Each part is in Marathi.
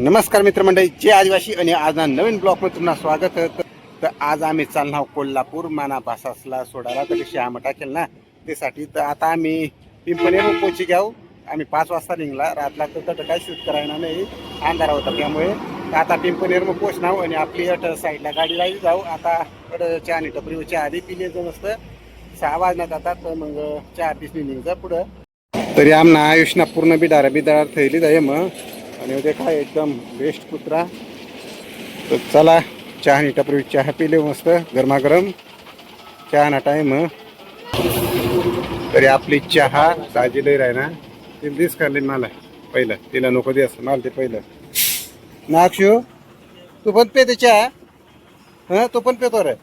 नमस्कार मित्रमंडळी, जय आदिवासी आणि आज नवीन ब्लॉगमध्ये तुम्हाला स्वागत आहे. तर आज आम्ही चालणार कोल्हापूर माना भासासला सोडायला तर श्याम टाकेल ना त्यासाठी. तर आता आम्ही पिंपणेर पोची घ्याऊ. आम्ही 5 वाजता निघला रातला, तर काय शूट करायला नाही, अंधारा होता त्यामुळे. आता पिंपणेर मग पोचणार आणि आपली साईडला गाडी राहील जाऊ. आता चहा आणि टपरी चहा आधी पिले मस्त 6 वाजण्यात आता. तर मग चहा पिसणी निघजा पुढं. तरी आमना आयुष्यना पूर्ण बिडारा थैली जाय मग. आणि उद्या काय एकदम बेस्ट कुत्रा. तर चला चहा आणि टपरी चहा पिले मस्त गरमागरम चहा ना टाईम. तरी आपली चहा ताजी लई राही ना. तिला दिस करली मला पहिलं, तिला नको दे असं मला ते पहिलं. नाक्षू तू पण पेते चहा? हां तू पण पेतो रे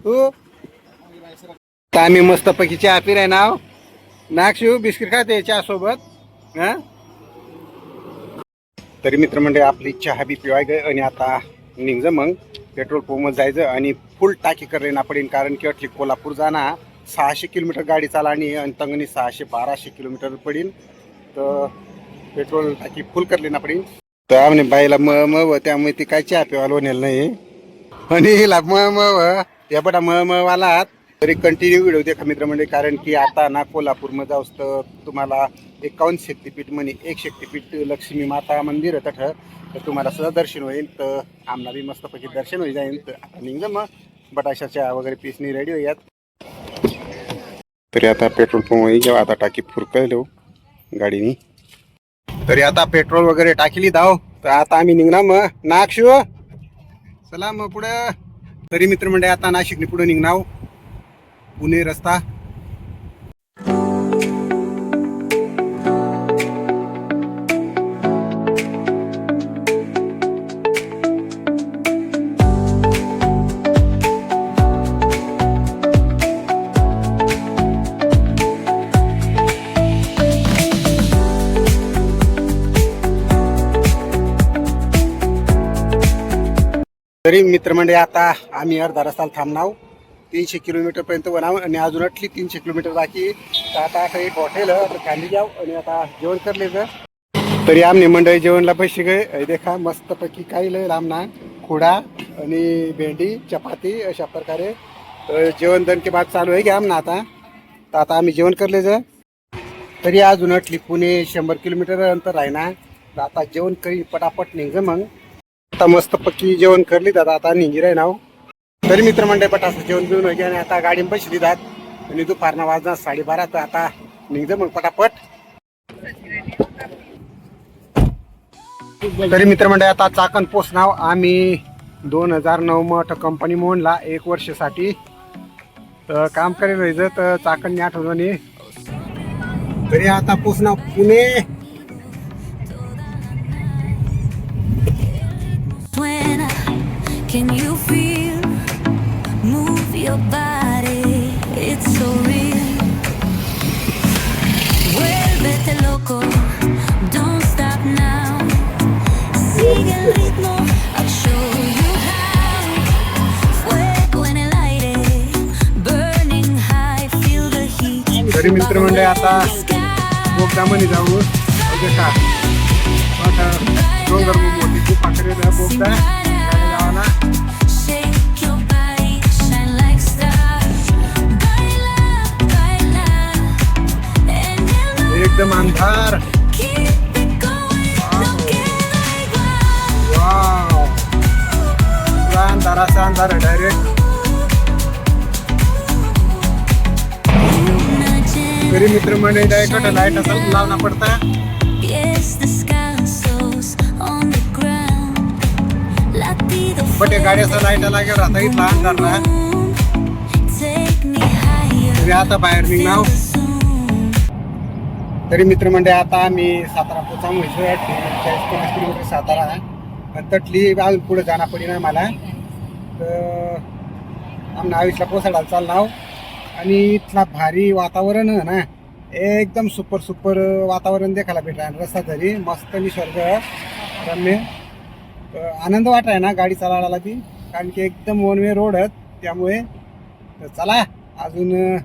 तू? तर आम्ही मस्तपैकी चहा पिराय नाव. नाक्षू बिस्किट खाते चहा सोबत हां. तरी मित्रमंडळी आपली चहा बी पिवाय गय आणि आता निघज मग पेट्रोल पंपवर जायचं आणि फुल टाकी करणे पडेल. कारण की अटली कोल्हापूर जाणार 600 किलोमीटर गाडी चालणी आणि तंगणी 600-1200 किलोमीटर पडेल. तर पेट्रोल टाकी फुल करले ना पडेल. तर आम्ही बाईला म त्यामुळे ती काय चहा पिवायला नेलं नाही आणि हिला या बडा वाला. तरी कंटिन्यू व्हिडिओ देखा मित्रमंडळी, कारण की आता ना कोल्हापूरमध्ये जाऊस तर तुम्हाला 51 शक्तिपीठ म्हणे, एक शक्तिपीठ लक्ष्मी माता मंदिर आहे तठं. तर तुम्हाला सुद्धा दर्शन होईल. तर आम्हाला बी मस्तपैकी दर्शन होईल जाईल. तर आता निघ मग बटाशाच्या वगैरे पिसणी रेडी होईयात. तरी आता पेट्रोल पंप जेव्हा आता टाकी फुरकलो गाडीनी. तरी आता पेट्रोल वगैरे टाकीली धाव. तर आता आम्ही निघणार मग नाक्षू चला मग पुढं. तरी मित्रमंडळी आता नाशिकने पुढे निघणार पुणे रस्ता. तरी मित्रमंडळी आता आम्ही अर्धा रस्ता थांबणार. 300 किलोमीटर पर्यंत बनाव आणि अजून अटली 300 किलोमीटर बाकी. तर आता एक हॉटेल खाली जाऊ आणि आता जेवण करले. तरी आमने मंडळी जेवणला पैसे गए देखा मस्तपैकी काही लय लांबना खुडा आणि भेंडी चपाती अशा प्रकारे. तर जेवण दन के बाद चालू आहे घ्या आमना आता. तर आता आम्ही जेवण करले तरी अजून अटली पुणे 100 किलोमीटर अंतर आहे ना. तर आता जेवण करी पटापट निघ मग. आता मस्तपैकी जेवण करली दादा आता निघी राही नाव. तरी मित्रमंडळी पटास जेवण बिवून वगैरे आणि आता गाडी बसली जात आणि दुपारना वाजणार 12:30. तर आता निघ मग पटापट. तरी मित्रमंडळी आता चाकण पोचणार आम्ही. 2009 मोठं कंपनी मोडला 1 वर्षासाठी तर काम करेल राहायचं. तर चाकण आठवणी. तरी आता पोचणार Pune. Can you feel, move your body, it's so real. Vuélvete loco, don't stop now. Sigue el ritmo, I'll show you how. Fuego en el aire, burning high, feel the heat. तरी मित्रमंडळी आता बोगदामध्ये जाऊ. का आता डोंगर मोठी खूप आकडे बोगदा जावाना. एकदम अंधार. अंधाराचा अंधार आहे डायरेक्ट. तरी मित्रमंडळी डायरेक्ट लाईट असेल लावणं पडता. बट गाड्याचा लाईट लागेल राहता इथला अंधार ना. तरी आता बाहेर निघणार. तरी मित्रमंडळी आता आम्ही सातारा पोचा 40 किलोमीटर सातारा आणि तटली अजून पुढे जाणं पडी ना मला. तर आम्ही आयुषला पोसायला चालणार आणि इथला भारी वातावरण आहे ना. एकदम सुपर वातावरण देखायला भेटणार. रस्ता तरी मस्त निसर्ग रम्य. आनंद वाटाय ना गाडी चालवायला बी, कारण की एकदम वन वे रोड आहेत त्यामुळे. तर चला अजून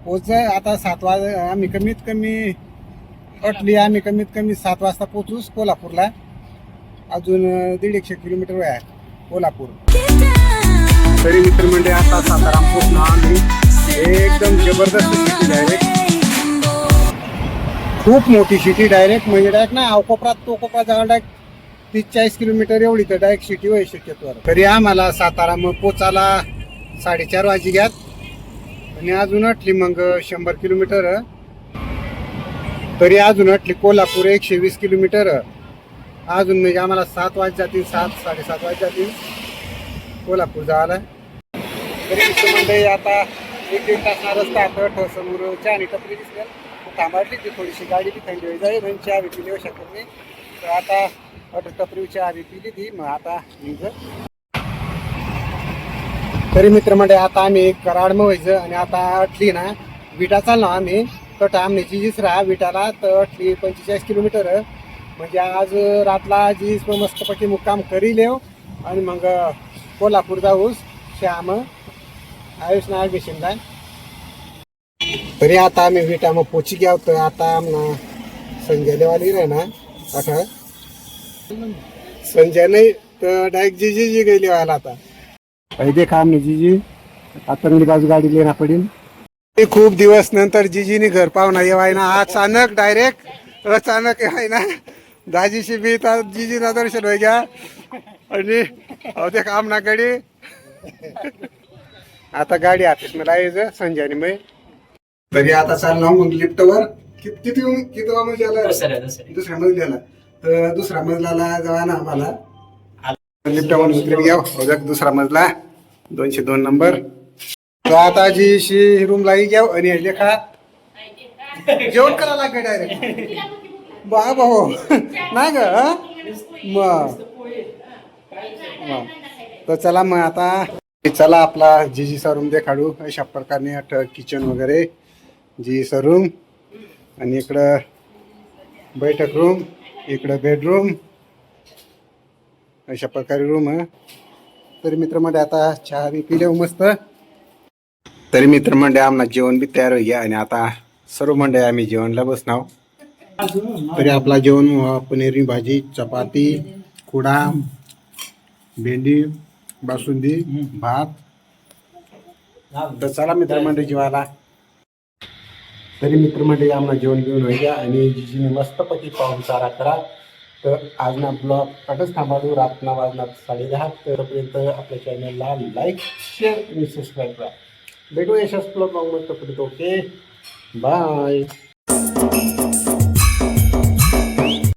पोच आता 7 वाजता. आम्ही कमीत कमी 7 वाजता पोचूच कोल्हापूरला. अजून 150 किलोमीटर आहे कोल्हापूर. Get down. तरी मित्रमंडळी आता सातारा पोहोचलो आम्ही. एकदम जबरदस्त सिटी डायरेक्ट, खूप मोठी सिटी डायरेक्ट, म्हणजे डायरेक्ट ना अवकोपरात तो कोपरा जागा डायरेक्ट 30-40 किलोमीटर एवढी तर डायरेक्ट सिटी होईल शक्यतो. तरी आम्हाला सातारा मग पोचायला 4:30 वाजी घ्यात आणि अजून अटली मग 100 किलोमीटर. तरी अजून अटली कोल्हापूर 120 किलोमीटर. अजून म्हणजे आम्हाला 7 वाज जातील, 7-7:30 वाज जातील कोल्हापूर जायला. तरी मित्रमंडळी आता 1-1 तास रस्ता आता समोर चहा आणि टपरी दिसल्या थांबाटली ती थोडीशी गाडी बी थंडी होई जाईल म्हणजे चहा बी पिली येऊ शकत नाही. तर आता ऑटो टपरी चहा बी पिली ती मग आता निघ. तरी मित्रमंडळी आता आम्ही कराड व्हायचं आणि आता अटली ना विटा चाललो आम्ही. तर आमने जिजीस राहा विटाला तर अटली 45 किलोमीटर. म्हणजे आज रातला जीस मस्तपैकी मुक्काम करी लेव आणि मग कोल्हापूर जाऊस श्याम आयुष ना ॲडमिशनला. तरी आता आम्ही विटा मग पोची घ्याव. तर आता संजय देवाली रे ना आता संजय नाही तर डायरेक्ट जीजी गेली व्हायला. आता पाहिजे का आमने जीजी आतंगडी बाजू गाडी लेना पडेल. ते खूप दिवस नंतर जीजीनी घर पाहुणा येवाय ना अचानक डायरेक्ट अचानक येवाय ना दाजीशी बी तर जीजीना दर्शन होय घ्या आणि ते काम ना गाडी आता गाडी ऑफिस मध्ये यायचं संजयने मग. तरी आता चाललो मग लिफ्टवर किती मजला दुसऱ्या मजल्याला. तर दुसऱ्या मजल्याला जावा ना आम्हाला लिफ्टवर उतरून घ्या दुसरा मजला 202 नंबर. तर आता जी रूमला घ्या आणि हे खा जेवण करायला लागेल डायरेक्ट बा भाऊ नाही ग मग. तर चला मग आता चला आपला जीजीचा रूम देखाडू. अशा प्रकारे किचन वगैरे जीजीचा रूम आणि इकडं बैठक रूम, इकडं बेडरूम, अशा प्रकारे रूम आहे. तरी मित्रमंडळी आता चहा बी पिले मस्त. तरी मित्रमंडळी आम्हाला जेवण बी तयार होई आणि आता सर्व मंडळी आम्ही जेवणला बसणार. तरी आपला जेवण पनीर भाजी, चपाती, कुडा, भेंडी, बासुंदी, भात. तर चला मित्रमंडळी जेवायला. तरी मित्रमंडळी आम्हाला जेवण घेऊन व्हायच्या आणि जिजीने मस्तपैकी पाहुणचारा करा. तर आज ना ब्लॉग आताच थांबाडू. रातना वाजणार 10:30. तोपर्यंत आपल्या चॅनलला लाईक, शेअर आणि सबस्क्राईब करा. भेटू यशस्वी ब्लॉग मग तोपर्यंत. Okay bye.